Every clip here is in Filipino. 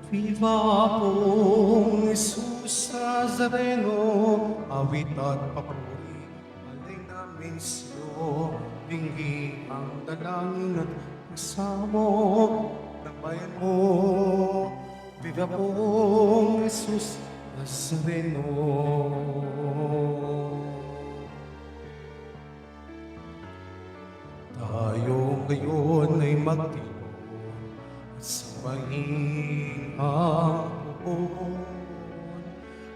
Viva pong Jesus Nazareno, awit at papuri, alay namin sa'yo, dinggin ang dalangin at kasamo ng bayan mo. Viva pong Jesus Nazareno. Tayo ngayon ay magtipon at sa mahinang puon.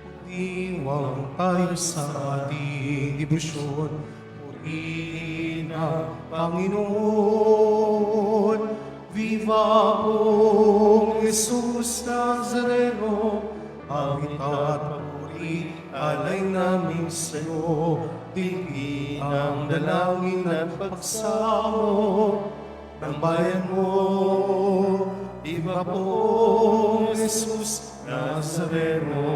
Mag-iwang tayo sa ating debosyon, purihin ang Panginoon. Viva pong Jesus Nazareno, awit at papuri, alay namin sa'yo, dinggin ang dalangin at pagsamo ng bayan mo. Viva pong Jesus Nazareno.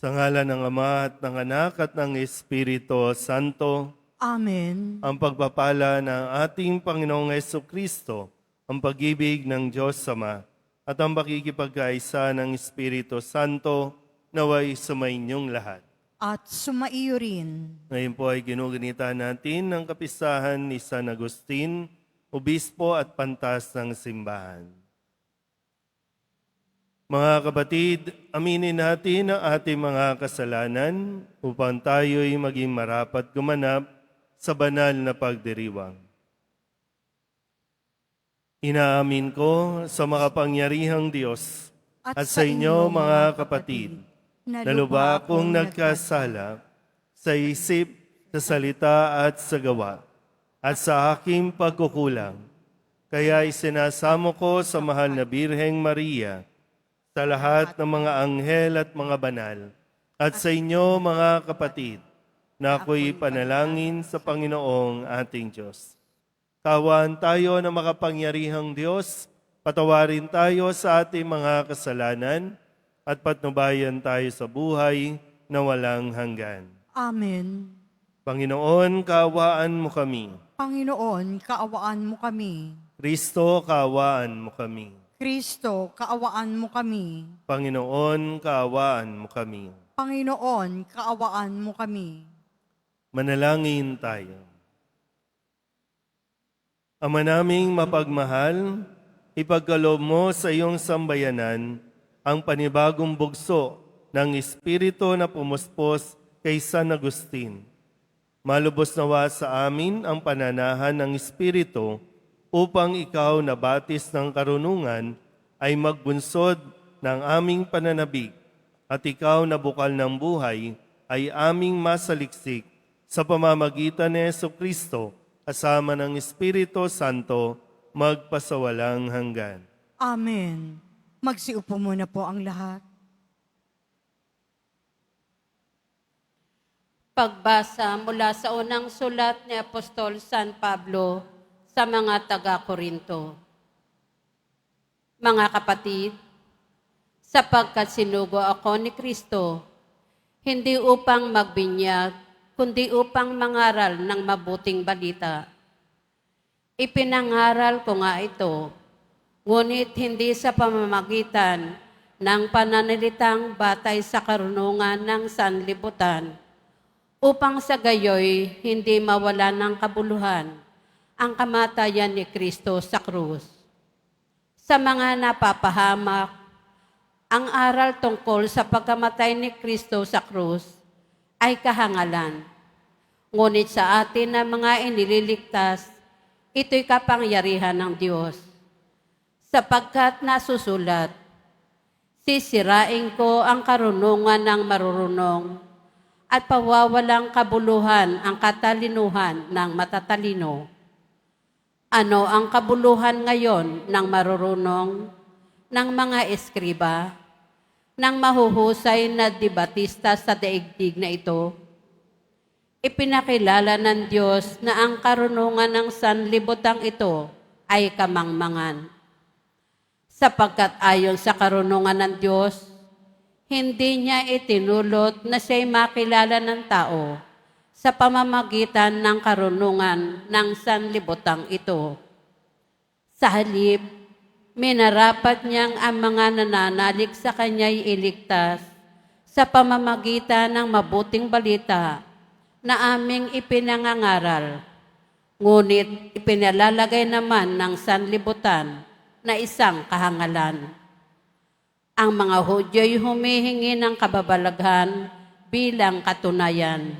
Sa ngalan ng Ama at ng Anak at ng Espiritu Santo, Amen. ang pagpapala ng ating Panginoong Jesucristo, ang pag-ibig ng Diyos Ama, at ang pakikipagkaisa ng Espiritu Santo, naway sumainyong lahat. At sumaiyo rin. Ngayon po ay ginugunita natin ng kapistahan ni San Agustin, Obispo at Pantas ng Simbahan. Mga kapatid, aminin natin ang ating mga kasalanan upang tayo'y maging marapat gumanap sa banal na pagdiriwang. Inaamin ko sa makapangyarihang Diyos at sa inyo mga kapatid, na lubha akong nagkasala sa isip, sa salita at sa gawa, at sa aking pagkukulang. Kaya isinasamo ko sa mahal na Birheng Maria, sa lahat ng mga anghel at mga banal, at sa inyo mga kapatid, na ako'y panalangin sa Panginoong ating Diyos. Kawan tayo ng makapangyarihang Diyos, patawarin tayo sa ating mga kasalanan, at patnubayan tayo sa buhay na walang hanggan. Amen. Panginoon, kaawaan mo kami. Panginoon, kaawaan mo kami. Kristo, kaawaan mo kami. Kristo, kaawaan mo kami. Panginoon, kaawaan mo kami. Panginoon, kaawaan mo kami. Manalangin tayo. Ama naming mapagmahal, ipagkaloob mo sa iyong sambayanan ang panibagong bugso ng Espiritu na pumuspos kay San Agustin. Malubos nawa sa amin ang pananahan ng Espiritu upang ikaw na batis ng karunungan ay magbunsod ng aming pananabik at ikaw na bukal ng buhay ay aming masaliksik sa pamamagitan ni Jesucristo kasama ng Espiritu Santo magpasawalang hanggan. Amen. Magsiupo muna po ang lahat. Pagbasa mula sa unang sulat ni Apostol San Pablo sa mga taga-Korinto. Mga kapatid, sapagkat sinugo ako ni Kristo, hindi upang magbinyag, kundi upang mangaral ng mabuting balita. Ipinangaral ko nga ito, ngunit hindi sa pamamagitan ng pananalitang batay sa karunungan ng sanlibutan, upang sa gayoy hindi mawala ng kabuluhan ang kamatayan ni Kristo sa krus. Sa mga napapahamak, ang aral tungkol sa pagkamatay ni Kristo sa krus ay kahangalan. Ngunit sa atin na mga inililigtas, ito'y kapangyarihan ng Diyos. Sapagkat nasusulat, sisirain ko ang karunungan ng marurunong at pawawalang kabuluhan ang katalinuhan ng matatalino. Ano ang kabuluhan ngayon ng marurunong, ng mga eskriba, ng mahuhusay na debatista sa daigdig na ito? Ipinakilala ng Diyos na ang karunungan ng sanlibutang ito ay kamangmangan. Sapagkat ayon sa karunungan ng Diyos, hindi niya itinulot na siya'y makilala ng tao sa pamamagitan ng karunungan ng sanlibutang ito. Sa halip, minarapat niyang ang mga nananalig sa kanya'y iligtas sa pamamagitan ng mabuting balita na aming ipinangangaral. Ngunit ipinalalagay naman ng sanlibutan na isang kahangalan. Ang mga Hudyo'y humihingi ng kababalaghan bilang katunayan.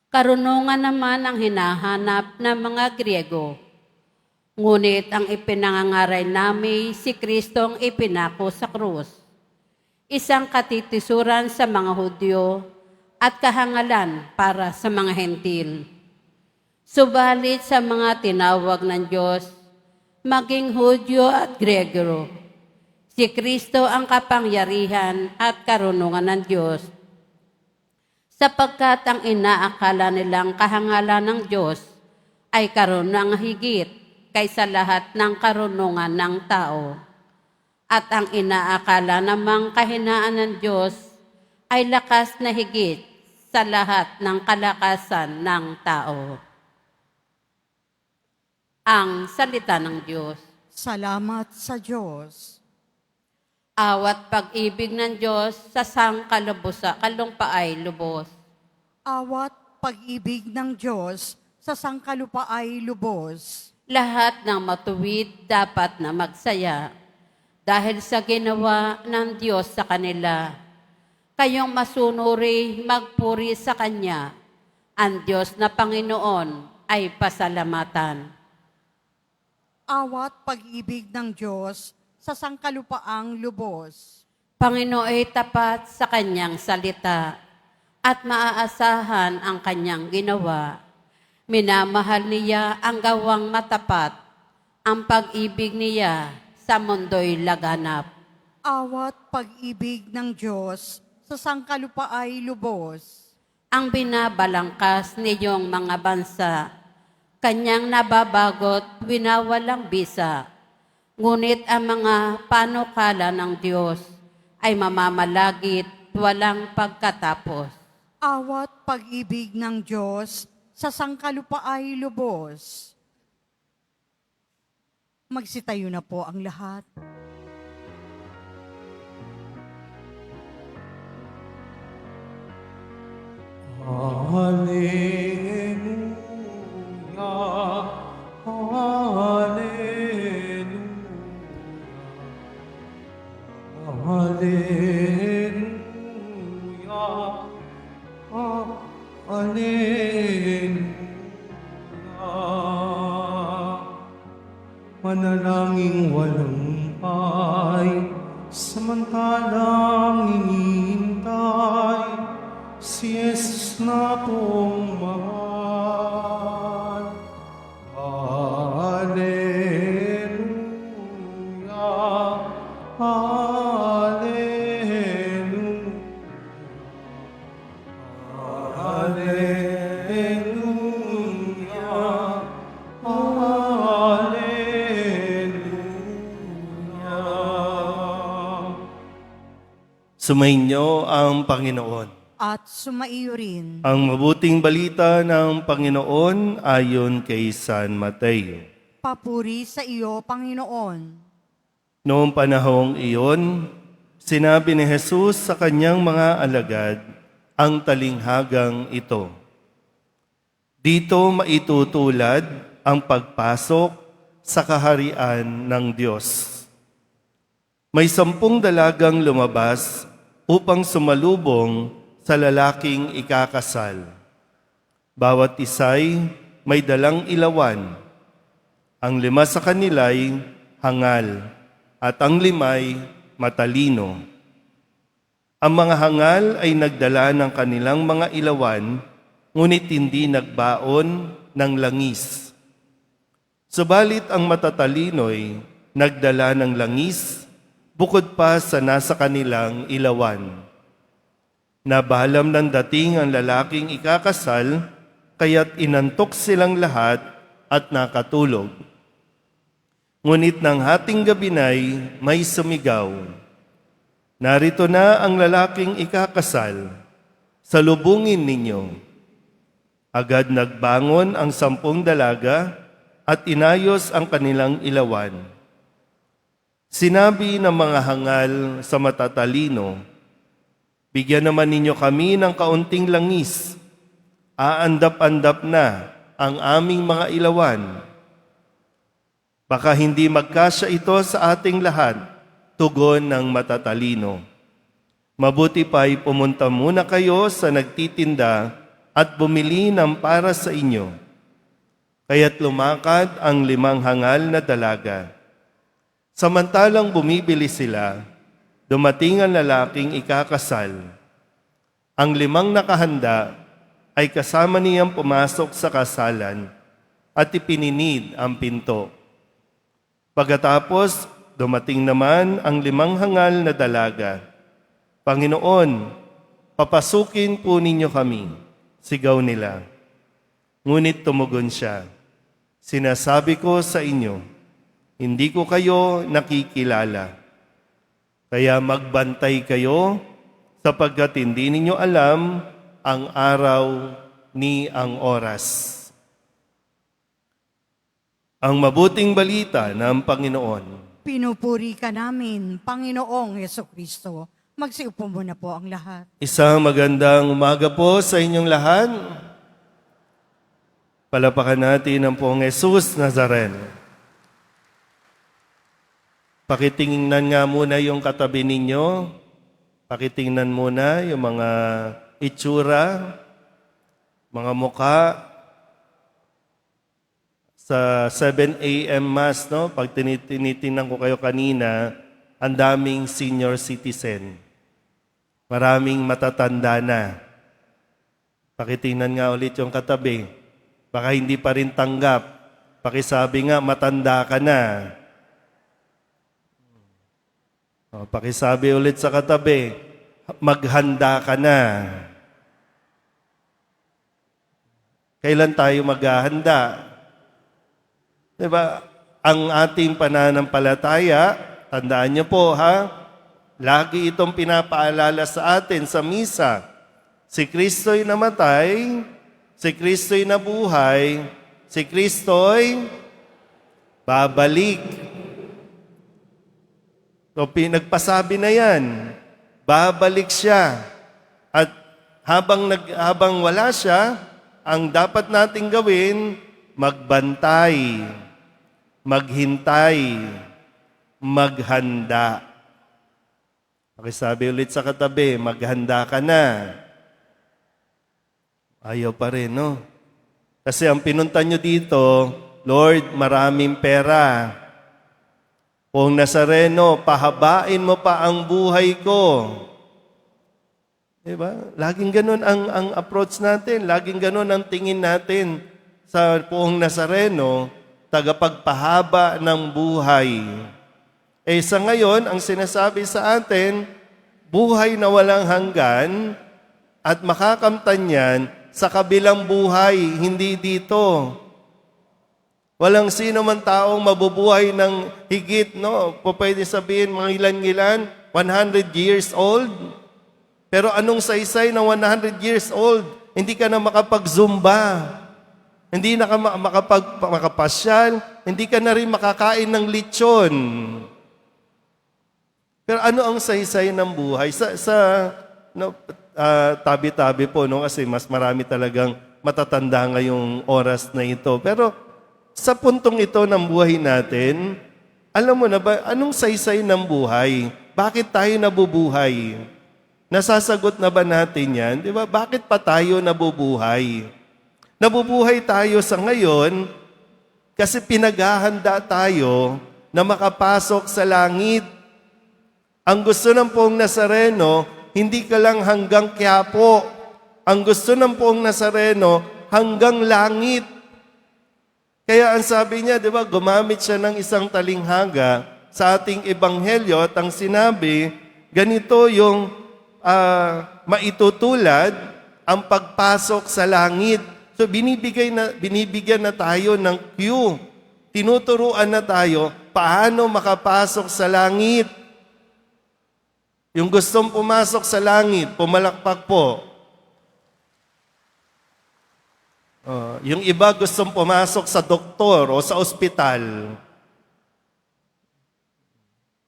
Karunungan naman ang hinahanap ng mga Griego. Ngunit ang ipinangangaral namin si Kristong ipinako sa krus, isang katitisuran sa mga Hudyo at kahangalan para sa mga Hentil. Subalit sa mga tinawag ng Diyos, maging Hudyo at Griego, si Kristo ang kapangyarihan at karunungan ng Diyos, sapagkat ang inaakala nilang kahangalan ng Diyos ay karunungang higit kaysa lahat ng karunungan ng tao. At ang inaakala namang kahinaan ng Diyos ay lakas na higit sa lahat ng kalakasan ng tao. Ang salita ng Diyos. Salamat sa Diyos. Awat pag-ibig ng Diyos sa kalumpa ay lubos. Awat pag-ibig ng Diyos sa sangkalupa ay lubos. Lahat ng matuwid dapat na magsaya dahil sa ginawa ng Diyos sa kanila. Kayong masunuri, magpuri sa Kanya. Ang Diyos na Panginoon ay pasalamatan. Awat pag-ibig ng Diyos sa sangkalupaang lubos. Panginoon ay tapat sa Kanyang salita at maaasahan ang Kanyang ginawa. Minamahal niya ang gawang matapat, ang pag-ibig niya sa mundo'y laganap. Awat pag-ibig ng Diyos sa sangkalupa ay lubos. Ang binabalangkas niyong mga bansa, Kanyang nababagot, winawalang bisa. Ngunit ang mga panukala ng Diyos ay mamamalagit, walang pagkatapos. Awat pag-ibig ng Diyos sa sangkalupa ay lubos. Magsitayo na po ang lahat. Hallelujah. Hallelujah. Manalangin walumpay, samantalang inintay, si Jesus na pong mahal. Hallelujah. Hallelujah. Hallelujah. Hallelujah. Sumainyo ang Panginoon. At sumaiyo rin. Ang mabuting balita ng Panginoon ayon kay San Mateo. Papuri sa iyo, Panginoon. Noong panahong iyon, sinabi ni Jesus sa kanyang mga alagad ang talinghagang ito. Dito maitutulad ang pagpasok sa kaharian ng Diyos. May 10 dalagang lumabas upang sumalubong sa lalaking ikakasal. Bawat isa'y may dalang ilawan. Ang 5 sa kanila'y hangal at ang 5'ay matalino. Ang mga hangal ay nagdala ng kanilang mga ilawan, ngunit hindi nagbaon ng langis. Subalit ang matatalino'y nagdala ng langis, bukod pa sa nasa kanilang ilawan. Nabalam ng dating ang lalaking ikakasal, kaya't inantok silang lahat at nakatulog. Ngunit ng hating gabi na'y may sumigaw, "Narito na ang lalaking ikakasal, salubungin ninyo." Agad nagbangon ang 10 dalaga at inayos ang kanilang ilawan. Sinabi ng mga hangal sa matatalino, "Bigyan naman ninyo kami ng kaunting langis. Aandap-andap na ang aming mga ilawan. Baka hindi magkasya ito sa ating lahat," tugon ng matatalino. "Mabuti pa'y pumunta muna kayo sa nagtitinda at bumili ng para sa inyo." Kaya't lumakad ang 5 hangal na dalaga. Samantalang bumibili sila, dumating ang lalaking ikakasal. Ang 5 nakahanda ay kasama niyang pumasok sa kasalan at ipininid ang pinto. Pagkatapos, dumating naman ang 5 hangal na dalaga. "Panginoon, papasukin po ninyo kami," sigaw nila. Ngunit tumugon siya, "Sinasabi ko sa inyo, hindi ko kayo nakikilala. Kaya magbantay kayo sapagkat hindi ninyo alam ang araw ni ang oras." Ang mabuting balita ng Panginoon. Pinupuri ka namin, Panginoong Hesukristo. Magsiupo muna po ang lahat. Isang magandang umaga po sa inyong lahat. Palapakan natin ang Poong Jesus Nazareno. Pakitingnan nga muna yung katabi ninyo. Pakitingnan muna yung mga itsura, mga mukha. Sa 7 a.m. Mass, no? Pag tinitingnan ko kayo kanina, ang daming senior citizen. Maraming matatanda na. Pakitingnan nga ulit yung katabi. Baka hindi pa rin tanggap. Pakisabi nga, matanda ka na. O, pakisabi ulit sa katabi, maghanda ka na. Kailan tayo maghahanda? Diba? Ang ating pananampalataya, tandaan niyo po ha, lagi itong pinapaalala sa atin sa misa. Si Kristo'y namatay, si Kristo'y nabuhay, si Kristo'y babalik. So, pinagpasabi na yan. Babalik siya. At habang wala siya, ang dapat nating gawin, magbantay, maghintay, maghanda. Pakisabi ulit sa katabi, maghanda ka na. Ayaw pa rin, no? Kasi ang pinunta nyo dito, Lord, maraming pera. Poong Nazareno, pahabain mo pa ang buhay ko. Diba? Laging ganun ang approach natin. Laging ganun ang tingin natin sa Poong Nazareno, tagapagpahaba ng buhay. Sa ngayon, ang sinasabi sa atin, buhay na walang hanggan at makakamtan yan sa kabilang buhay, hindi dito. Walang sino man taong mabubuhay ng higit, no? Pwede sabihin, mga ilan-ilan, 100 years old. Pero anong saysay na 100 years old? Hindi ka na makapag-zumba. Hindi na ka makapasyal. Hindi ka na rin makakain ng lechon. Pero ano ang saysay ng buhay? Tabi-tabi po, no? Kasi mas marami talagang matatanda ngayong oras na ito. Pero sa puntong ito ng buhay natin, alam mo na ba, anong saysay ng buhay? Bakit tayo nabubuhay? Nasasagot na ba natin yan? Di ba? Bakit pa tayo nabubuhay? Nabubuhay tayo sa ngayon kasi pinaghahanda tayo na makapasok sa langit. Ang gusto ng Poong Nazareno, hindi ka lang hanggang Quiapo. Ang gusto ng Poong Nazareno, hanggang langit. Kaya ang sabi niya, di ba, gumamit siya ng isang talinghaga sa ating ebanghelyo at ang sinabi, ganito yung maitutulad ang pagpasok sa langit. So binibigyan na tayo ng cue. Tinuturuan na tayo paano makapasok sa langit. Yung gustong pumasok sa langit, pumalakpak po. Yung iba gustong pumasok sa doktor o sa ospital.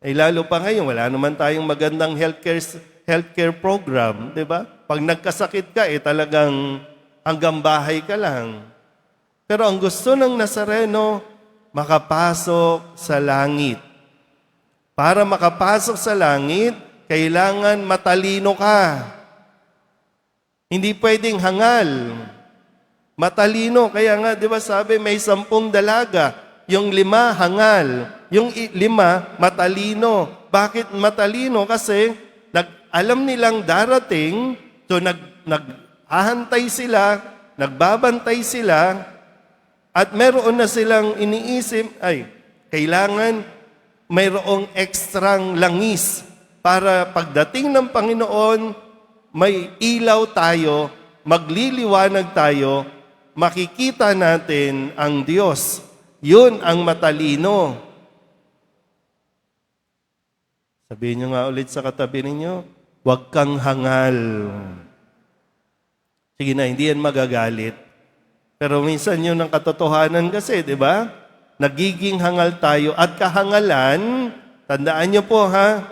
Lalo pa ngayon, wala naman tayong magandang healthcare program, di ba? Pag nagkasakit ka, talagang hanggang bahay ka lang. Pero ang gusto ng Nazareno, makapasok sa langit. Para makapasok sa langit, kailangan matalino ka. Hindi pwedeng hangal. Matalino. Kaya nga, di ba sabi, may 10 dalaga. Yung 5, hangal. Yung 5, matalino. Bakit matalino? Kasi alam nilang darating, so naghahantay sila, nagbabantay sila, at meron na silang iniisip, kailangan mayroong ekstrang langis para pagdating ng Panginoon, may ilaw tayo, magliliwanag tayo, makikita natin ang Diyos. Yun ang matalino. Sabihin nyo nga ulit sa katabi ninyo, huwag kang hangal. Sige na, hindi yan magagalit. Pero minsan yun ang katotohanan kasi, di ba? Nagiging hangal tayo at kahangalan, tandaan nyo po ha,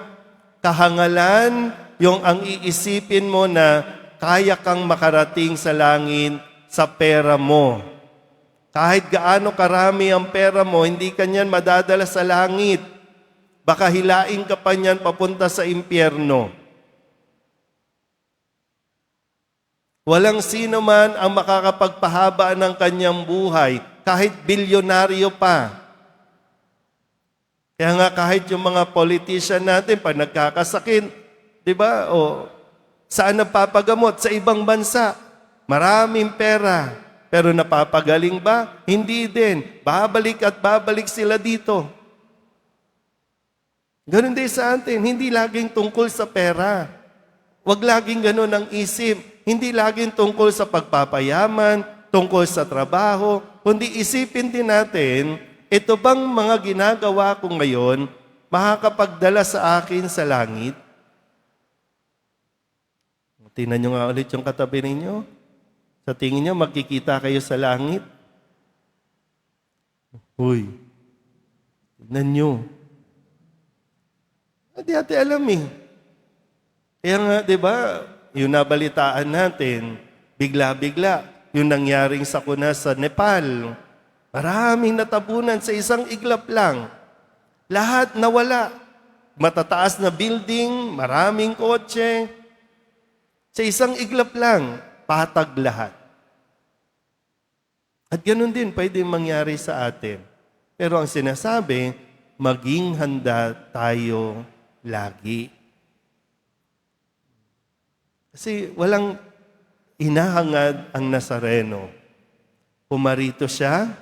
kahangalan, yung ang iisipin mo na kaya kang makarating sa langit sa pera mo. Kahit gaano karami ang pera mo, hindi ka niyan madadala sa langit. Baka hilain ka pa niyan papunta sa impyerno. Walang sino man ang makakapagpahaba ng kanyang buhay, kahit bilyonaryo pa. Kaya nga kahit yung mga politician natin, pag nagkakasakit, di ba? Saan nagpapagamot? Sa ibang bansa. Maraming pera. Pero napapagaling ba? Hindi din. Babalik at babalik sila dito. Ganun din sa atin. Hindi laging tungkol sa pera. Huwag laging ganun ang isip. Hindi laging tungkol sa pagpapayaman, tungkol sa trabaho. Kundi isipin din natin, ito bang mga ginagawa ko ngayon makakapagdala sa akin sa langit? Tingnan nyo nga ulit yung katabi ninyo. Sa tingin nyo, magkikita kayo sa langit? Uy, tignan nyo. Hindi natin alam eh. Kaya nga, di ba, yung nabalitaan natin, bigla-bigla, yung nangyaring sakuna sa Nepal, maraming natabunan sa isang iglap lang. Lahat nawala. Matataas na building, maraming kotse. Sa isang iglap lang, patag lahat. At ganun din pwede mangyari sa atin. Pero ang sinasabi, maging handa tayo lagi. Kasi walang inahangad ang Nazareno. Pumarito siya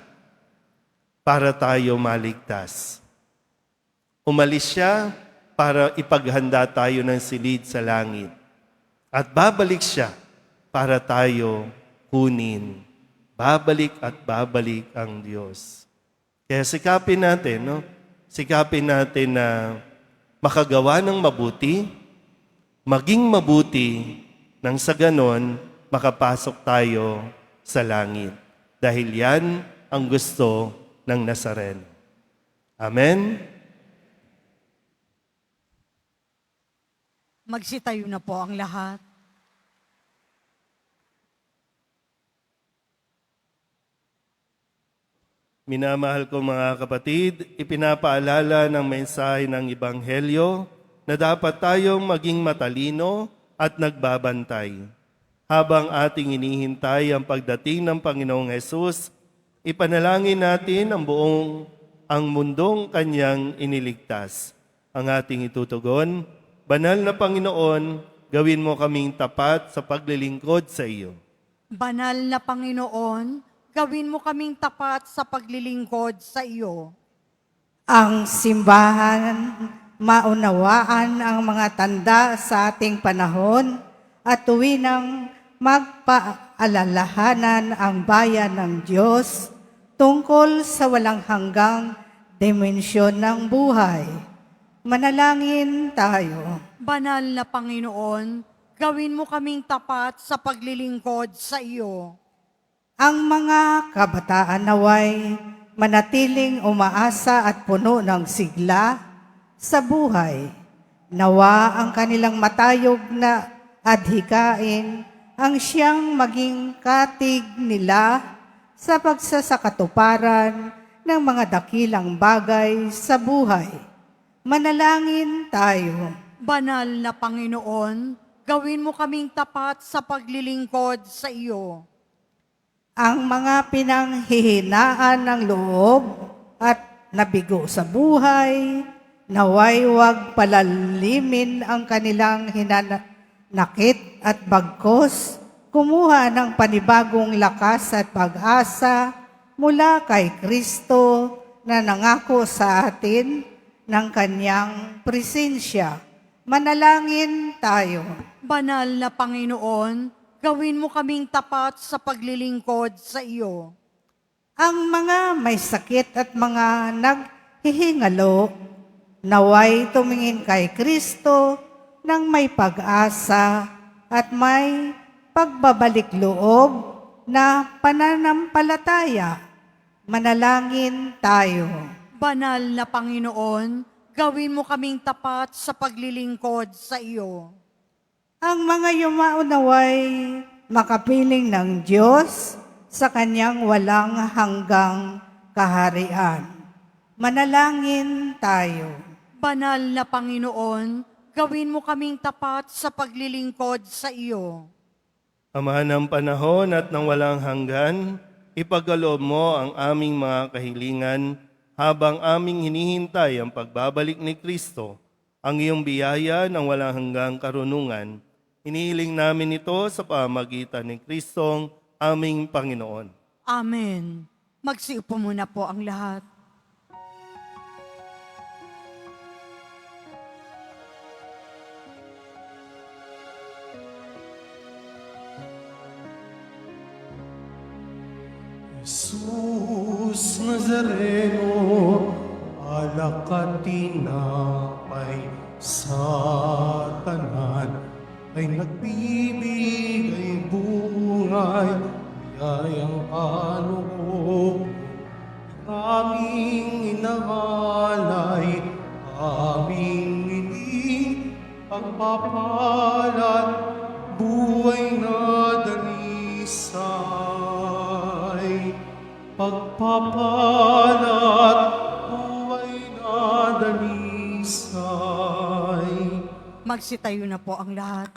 para tayo maligtas. Umalis siya para ipaghanda tayo ng silid sa langit. At babalik siya para tayo kunin. Babalik at babalik ang Diyos. Kaya sikapin natin, no? Sikapin natin na makagawa ng mabuti, maging mabuti, nang sa ganon, makapasok tayo sa langit. Dahil yan ang gusto ng Nazareno. Amen? Magsitayo na po ang lahat. Minamahal ko mga kapatid, ipinapaalala ng mensahe ng Ebanghelyo na dapat tayong maging matalino at nagbabantay. Habang ating inihintay ang pagdating ng Panginoong Hesus, ipanalangin natin ang mundong Kanyang iniligtas. Ang ating itutugon, Banal na Panginoon, gawin mo kaming tapat sa paglilingkod sa iyo. Banal na Panginoon, gawin mo kaming tapat sa paglilingkod sa iyo. Ang simbahan, maunawaan ang mga tanda sa ating panahon at tuwinang magpaalalahanan ang bayan ng Diyos tungkol sa walang hanggang dimensyon ng buhay. Manalangin tayo. Banal na Panginoon, gawin mo kaming tapat sa paglilingkod sa iyo. Ang mga kabataan naway manatiling umaasa at puno ng sigla sa buhay. Nawa ang kanilang matayog na adhikain ang siyang maging katig nila sa pagsasakatuparan ng mga dakilang bagay sa buhay. Manalangin tayo. Banal na Panginoon, gawin mo kaming tapat sa paglilingkod sa iyo. Ang mga pinanghihinaan ng loob at nabigo sa buhay, naway huwag palalimin ang kanilang hinanakit at bagkos, kumuha ng panibagong lakas at pag-asa mula kay Kristo na nangako sa atin ng kanyang presensya. Manalangin tayo. Banal na Panginoon, gawin mo kaming tapat sa paglilingkod sa iyo. Ang mga may sakit at mga naghihingalo, naway tumingin kay Kristo ng may pag-asa at may pagbabalik loob na pananampalataya. Manalangin tayo. Banal na Panginoon, gawin mo kaming tapat sa paglilingkod sa iyo. Ang mga yumaunaway makapiling ng Diyos sa kanyang walang hanggang kaharian. Manalangin tayo. Banal na Panginoon, gawin mo kaming tapat sa paglilingkod sa iyo. Ama ng panahon at ng walang hanggan, ipagkaloob mo ang aming mga kahilingan habang aming hinihintay ang pagbabalik ni Kristo, ang iyong biyaya ng walang hanggang karunungan. Inihiling namin ito sa pamagitan ni Kristong aming Panginoon. Amen. Magsiupo muna po ang lahat. Jesus Nazareno, alak at tinapay sa tanan, ay nagbibigay buhay, biyayang alugod. Aming inaalay, aming ining pagpapalat, buhay na dalisay. Pagpapalat, buhay na dalisay. Magsitayo na po ang lahat.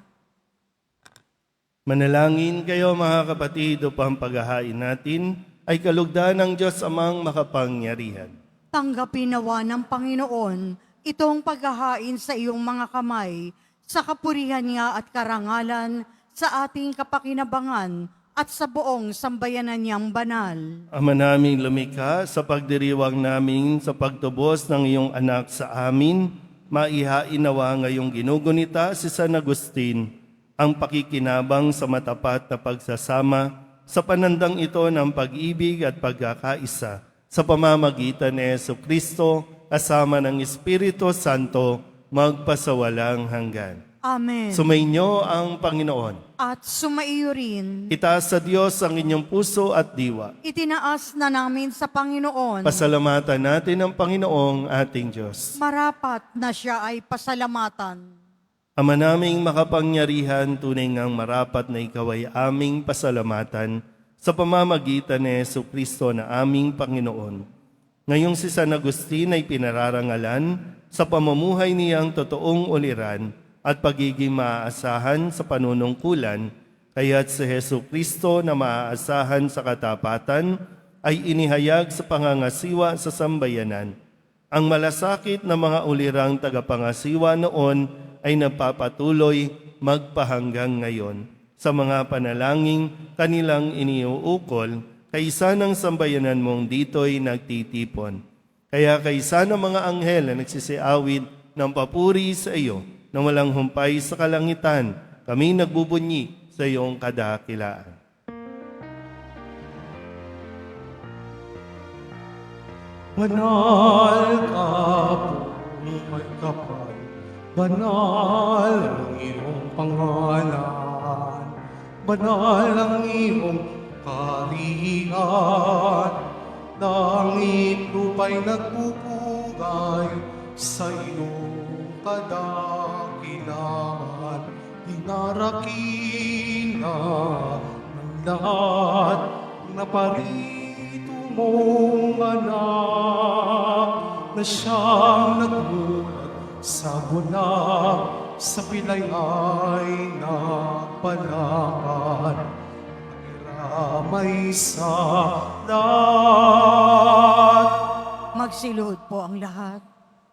Manalangin kayo mga kapatid upang paghahain natin ay kalugdan ng Diyos amang makapangyarihan. Tanggapin nawa ng Panginoon itong paghahain sa iyong mga kamay, sa kapurihan niya at karangalan, sa ating kapakinabangan at sa buong sambayanan niyang banal. Ama naming lumikha, sa pagdiriwang namin sa pagtubos ng iyong anak sa amin, maihain nawa ngayong ginugunita si San Agustin, ang pakikinabang sa matapat na pagsasama sa panandang ito ng pag-ibig at pagkakaisa sa pamamagitan ni Jesucristo kasama ng Espiritu Santo magpasawalang hanggan. Amen. Sumainyo ang Panginoon. At sumaiyo rin, Itaas sa Diyos ang inyong puso at diwa. itinaas na namin sa Panginoon. Pasalamatan natin ang Panginoong ating Diyos. Marapat na siya ay pasalamatan. Ama naming makapangyarihan, tunay ngang marapat na ikaw ay aming pasalamatan sa pamamagitan ni Jesucristo na aming Panginoon. Ngayong si San Agustin ay pinararangalan sa pamumuhay niyang totoong uliran at pagiging maaasahan sa panunungkulan, kaya't si Jesucristo na maaasahan sa katapatan ay inihayag sa pangangasiwa sa sambayanan. Ang malasakit na mga ulirang tagapangasiwa noon ay nagpapatuloy magpahanggang ngayon sa mga panalangin kanilang iniuukol, kaysa ng sambayanan mong dito'y nagtitipon. Kaya kaysa ng mga anghel na nagsisiawid ng papuri sa iyo, na walang humpay sa kalangitan, kami nagbubunyi sa iyong kadakilaan. Banal ka po, may kapal, banal ang iyong pangalan, banal ang iyong kaharian. Langit lupa'y nagpupugay sa iyong kadakilaan. Inarakina ng lahat na parito mong anak, na siyang nagmulat sa bulag, sa pilay ay napalakan. Nakiramay sa lahat. Magsilod po ang lahat.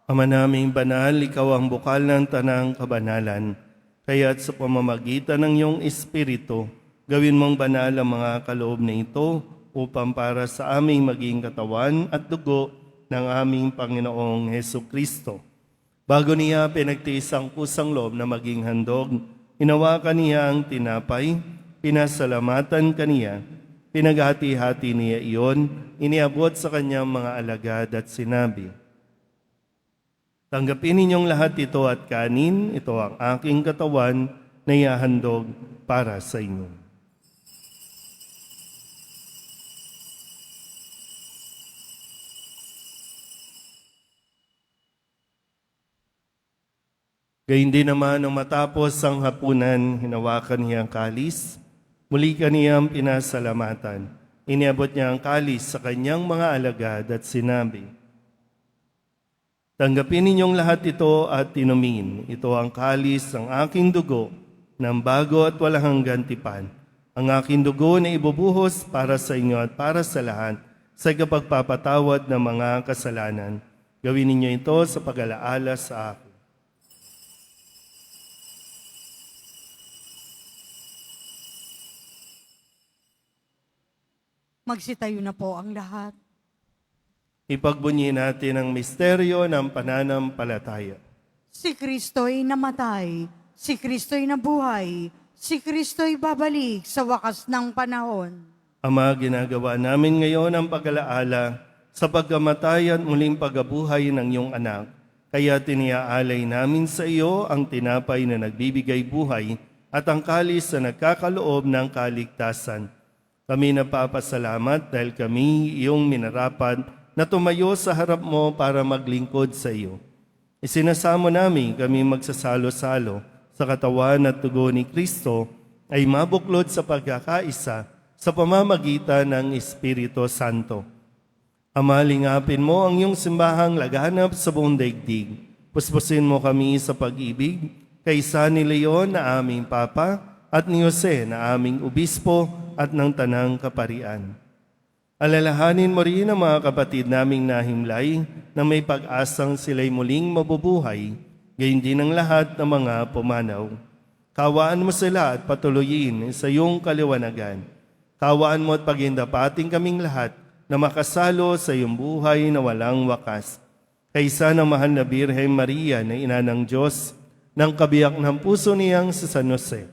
Ama naming banal, ikaw ang bukal ng tanang kabanalan. Kaya't sa pamamagitan ng iyong Espiritu, gawin mong banal ang mga kaloob na ito upang para sa aming maging katawan at dugo ng aming Panginoong Heso Kristo. Bago niya pinagtiis ang kusang loob na maging handog, hinawakan niya ang tinapay, pinasalamatan kaniya, pinaghati-hati niya iyon, iniabot sa kanyang mga alagad at sinabi, "Tanggapin ninyong lahat ito at kanin, ito ang aking katawan na ihahandog para sa inyo." Gayun din naman nung matapos ang hapunan, hinawakan niya ang kalis, muli kaniyang pinasalamatan. Iniabot niya ang kalis sa kanyang mga alagad at sinabi, "Tanggapin ninyong lahat ito at inumin. Ito ang kalis ng aking dugo ng bago at walang hanggan tipan. Ang aking dugo na ibubuhos para sa inyo at para sa lahat sa kapagpapatawad ng mga kasalanan. Gawin ninyo ito sa pag-alaala sa akin." Magsitayo na po ang lahat. Ipagbunyi natin ang misteryo ng pananampalataya. Si Kristo'y namatay, si Kristo'y nabuhay, si Kristo'y babalik sa wakas ng panahon. Ama, ginagawa namin ngayon ang pag-alaala sa pagkamatay at muling pagkabuhay ng iyong anak. Kaya tiniaalay namin sa iyo ang tinapay na nagbibigay buhay at ang kalis na nagkakaloob ng kaligtasan. Kami napapasalamat dahil kami iyong minarapat na tumayo sa harap mo para maglingkod sa iyo. Isinasamo namin kami magsasalo-salo sa katawan at dugo ni Kristo ay mabuklod sa pagkakaisa sa pamamagitan ng Espiritu Santo. Ama, lingapin mo ang iyong simbahang laganap sa buong daigdig. Puspusin mo kami sa pag-ibig kaysa ni Leon na aming Papa at ni Jose na aming Obispo at ng Tanang Kaparian. Alalahanin mo rin ang mga kapatid naming nahimlay na may pag-asang sila'y muling mabubuhay, gayon din ang lahat ng mga pumanaw. Kawaan mo sila at patuloyin sa iyong kaliwanagan. Kawaan mo at pagindapating kaming lahat na makasalo sa iyong buhay na walang wakas. Kaysa ng mahal na Birhen Maria na ina ng Diyos, ng kabiyak ng puso niyang si San Jose,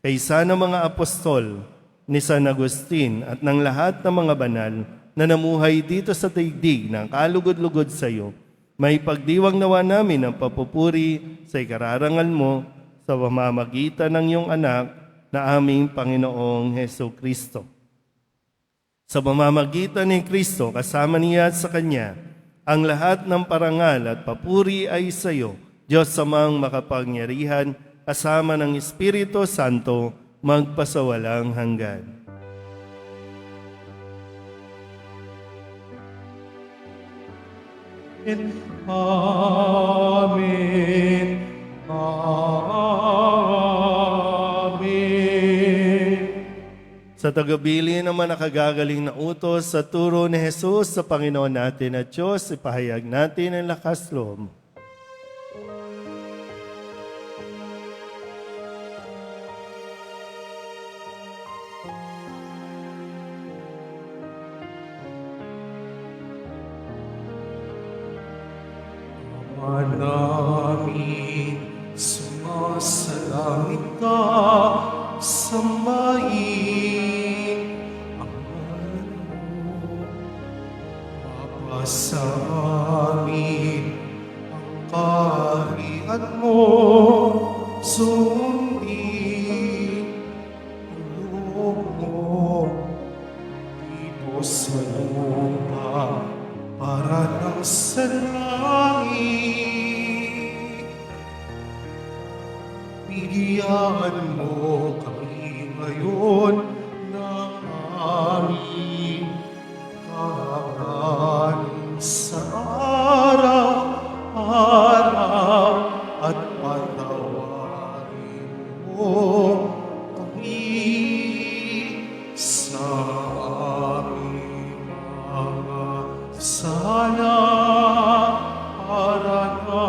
kaysa ng mga apostol ni San Agustin at ng lahat ng mga banal na namuhay dito sa daigdig ng kalugod-lugod sa iyo, may pagdiwang nawa namin ang papupuri sa ikararangal mo sa pamamagitan ng iyong anak na aming Panginoong Heso Kristo. Sa pamamagitan ni Kristo, kasama niya at sa Kanya, ang lahat ng parangal at papuri ay sa iyo, Diyos Amang makapangyarihan, kasama ng Espiritu Santo, magpasawalang hanggan. Amen. Amen. Sa tagabili naman nakagagaling na utos sa turo ni Jesus sa Panginoon natin at Diyos, ipahayag natin ang lakas loob. Namin sumasalangit ka, sambahin ang ngalan mo. Mapasa amin ang kaharian mo, sundin ang loob mo bigyan mo kami ngayon ng aming kakanin sa araw-araw at patawarin mo kami sa aming mga sala para na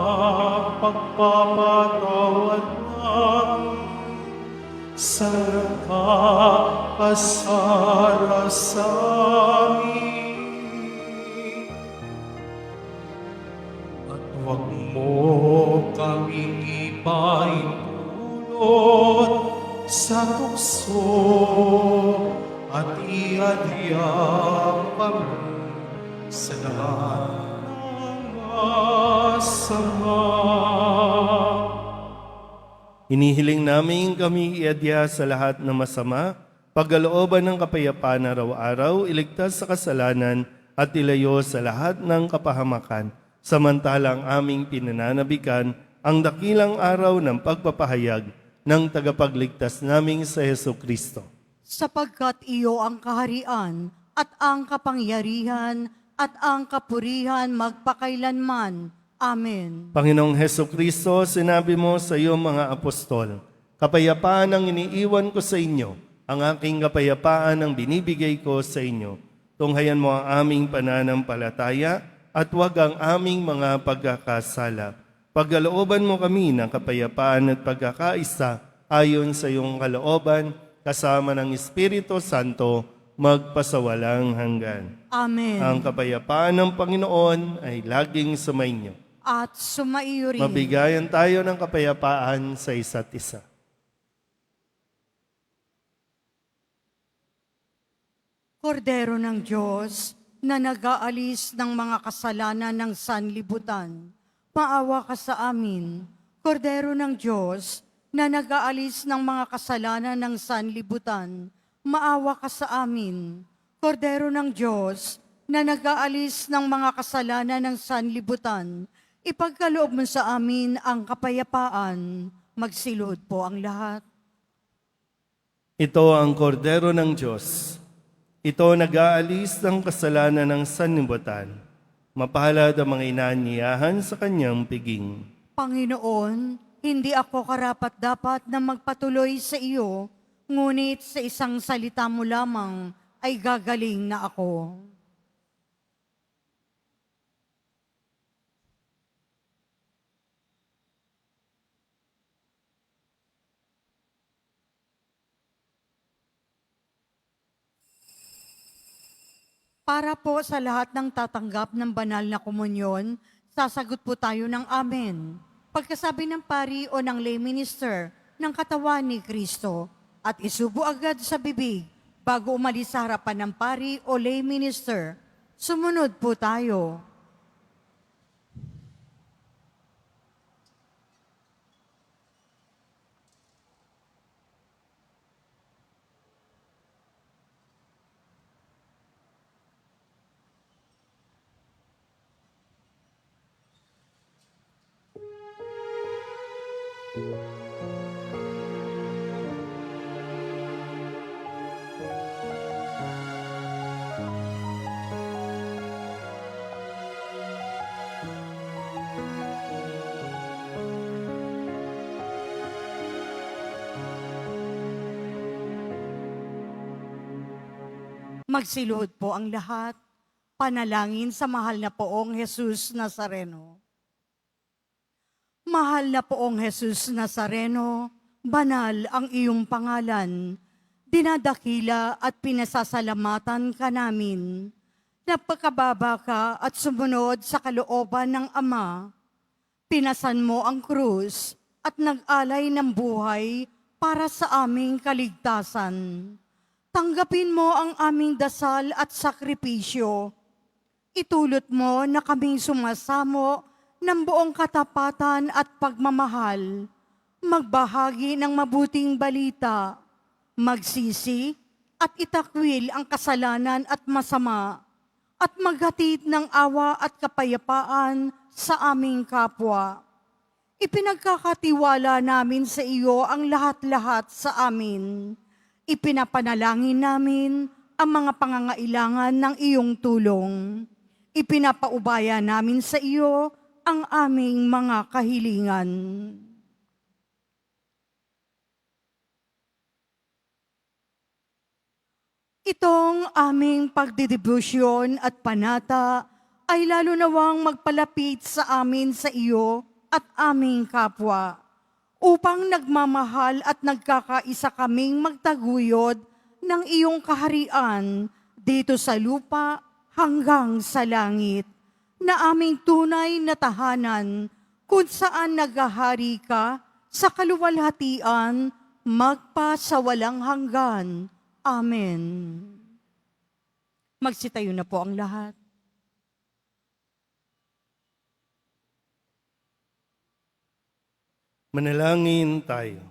pagpapatawad namin sa nakakasala sa amin. At huwag mo kaming ipaintulot sa tukso at iadya kami sa lahat ng masama. Hinihiling namin kami iadya sa lahat ng masama, pagkalooban ng kapayapaan araw-araw, iligtas sa kasalanan at ilayo sa lahat ng kapahamakan, samantalang aming pinananabikan ang dakilang araw ng pagpapahayag ng tagapagligtas naming sa Jesucristo. Sapagkat iyo ang kaharian at ang kapangyarihan at ang kapurihan magpakailanman. Amen. Panginoong Jesucristo, sinabi mo sa iyong mga apostol, kapayapaan ang iniiwan ko sa inyo, ang aking kapayapaan ang binibigay ko sa inyo. Tunghayan mo ang aming pananampalataya at huwag ang aming mga pagkakasala. Pagkalooban mo kami ng kapayapaan at pagkakaisa ayon sa iyong kalooban, kasama ng Espiritu Santo, magpasawalang hanggan. Amen. Ang kapayapaan ng Panginoon ay laging sumainyo. At sumaiyo rin. Mabigayan tayo ng kapayapaan sa isa't isa. Kordero ng Diyos, na nag-aalis ng mga kasalanan ng sanlibutan, maawa ka sa amin. Kordero ng Diyos, na nag-aalis ng mga kasalanan ng sanlibutan, maawa ka sa amin. Kordero ng Diyos, na nag-aalis ng mga kasalanan ng sanlibutan, ipagkaloob mo sa amin ang kapayapaan. Magsilod po ang lahat. Ito ang kordero ng Diyos. Ito nag-aalis ng kasalanan ng sanlibutan. Mapalad ang mga inaanyayahan sa kanyang piging. Panginoon, hindi ako karapat-dapat na magpatuloy sa iyo, ngunit sa isang salita mo lamang ay gagaling na ako. Para po sa lahat ng tatanggap ng banal na komunyon, sasagot po tayo ng amen. Pagkasabi ng pari o ng lay minister ng katawan ni Kristo at isubo agad sa bibig bago umalis sa harapan ng pari o lay minister, sumunod po tayo. Magsiluhod po ang lahat. Panalangin sa mahal na poong Jesus Nazareno. Mahal na poong Jesus Nazareno, banal ang iyong pangalan. Dinadakila at pinasasalamatan ka namin. Napakababa ka at sumunod sa kalooban ng Ama. Pinasan mo ang krus at nag-alay ng buhay para sa aming kaligtasan. Tanggapin mo ang aming dasal at sakripisyo. Itulot mo na kaming sumasamo ng buong katapatan at pagmamahal, magbahagi ng mabuting balita, magsisi at itakwil ang kasalanan at masama, at maghatid ng awa at kapayapaan sa aming kapwa. ipinagkakatiwala namin sa iyo ang lahat-lahat sa amin. Ipinapanalangin namin ang mga pangangailangan ng iyong tulong. Ipinapaubaya namin sa iyo ang aming mga kahilingan. Itong aming pagdidibusyon at panata ay lalo nawang magpalapit sa amin sa iyo at aming kapwa, upang nagmamahal at nagkakaisa kaming magtaguyod ng iyong kaharian dito sa lupa hanggang sa langit, na aming tunay na tahanan kung saan naghahari ka sa kaluwalhatian magpa sa walang hanggan. Amen. Magsitayo na po ang lahat. Manalangin tayo.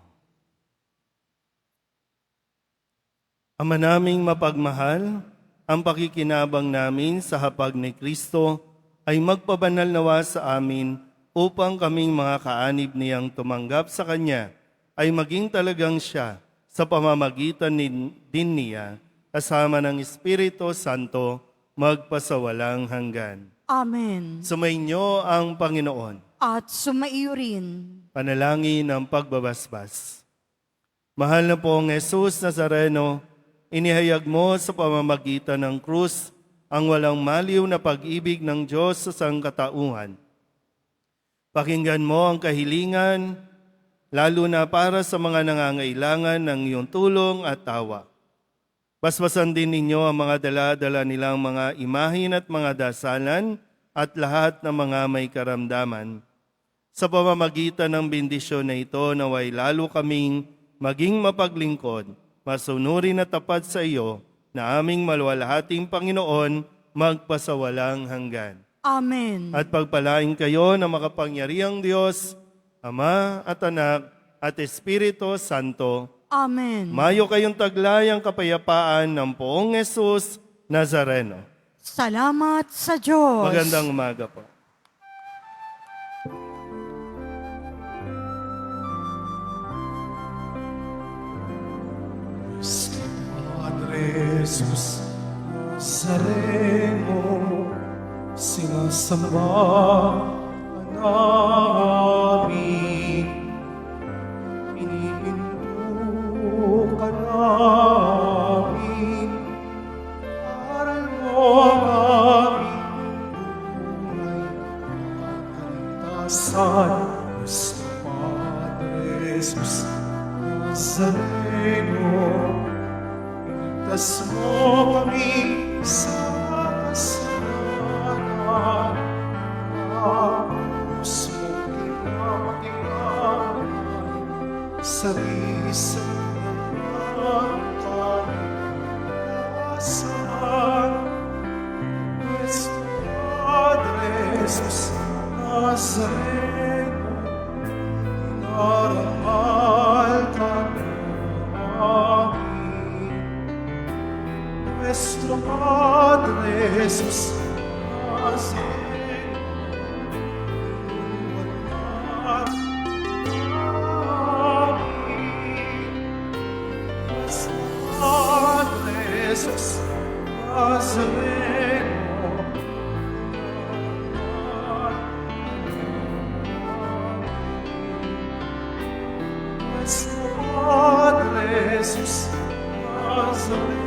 Ama naming mapagmahal, ang pakikinabang namin sa hapag ni Kristo ay magpabanal nawa sa amin upang kaming mga kaanib niyang tumanggap sa Kanya ay maging talagang siya sa pamamagitan din niya kasama ng Espiritu Santo magpasawalang hanggan. Amen. Sumainyo ang Panginoon. At sumaiyo rin. Panalangin ng pagbabasbas. Mahal na pong Jesus Nazareno, inihayag mo sa pamamagitan ng krus ang walang maliw na pag-ibig ng Diyos sa sangkatauhan. Pakinggan mo ang kahilingan, lalo na para sa mga nangangailangan ng iyong tulong at tawa. Basbasan din ninyo ang mga dala-dala nilang mga imahin at mga dasalan at lahat ng mga may karamdaman. Sa pamamagitan ng bendisyon na ito, naway lalo kaming maging mapaglingkod, masunurin at tapat sa iyo, na aming maluwalhating Panginoon, magpasawalang hanggan. Amen. At pagpalain kayo ng makapangyarihang Diyos, Ama at Anak at Espiritu Santo. Amen. Mayo kayong taglayang kapayapaan ng poong Jesus Nazareno. Salamat sa Diyos. Magandang umaga po. Padre Jesus Nazareno, sinasamba namin, pinipinto ka namin, aral mo namin, tunay na kaligtasan sa Padre Jesus Nazareno. Iligtas mo kami sa kasalanan, Diyos mo pinapakinggan, sarili ng kaligtasan. Nuestro Padre Jesus Nazareno, inarangal ka namin. Nuestro Padre Jesus Nazareno, inuwalhati namin. Nuestro Padre Jesus Nazareno, Nuestro Padre Jesus Nazareno,